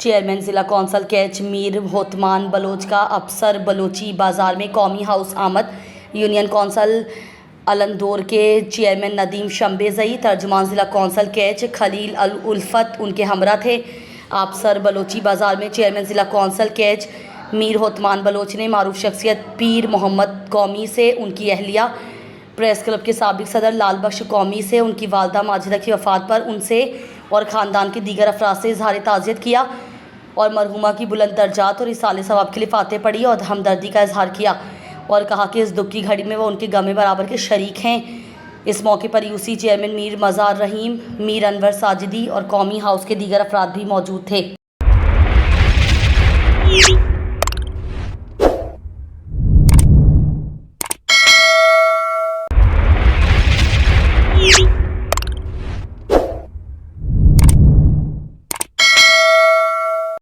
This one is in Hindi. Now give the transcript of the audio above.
चेयरमैन ज़िला कौंसल कैच मीर होतमान बलोच का अफसर बलोची बाज़ार में कौमी हाउस आमद। यूनियन कौंसल अलंदौर के चेयरमैन नदीम शम्बेज़ई, तर्जुमान ज़िला कौंसल कैच खलील अल उल्फत उनके हमरा थे। अफसर बलोची बाज़ार में चेयरमैन ज़िला कौंसल कैच मीर होतमान बलोच ने मारूफ शख्सियत पीर मोहम्मद कौमी से उनकी अहलिया, प्रेस क्लब के साबिक सदर लाल बख्श कौमी से उनकी वालदा माजिदा की वफ़ात पर उनसे और ख़ानदान के दीगर अफराद से इज़हार ताज़ियत किया और मरहुमा की बुलंद दर्जात और इसाले सवाब के लिए फातह पढ़ी और हमदर्दी का इजहार किया और कहा कि इस दुख की घड़ी में वो उनके गमे बराबर के शरीक हैं। इस मौके पर यूसी चेयरमैन मीर मज़ार रहीम, मीर अनवर साजिदी और कौमी हाउस के दीगर अफराद भी मौजूद थे।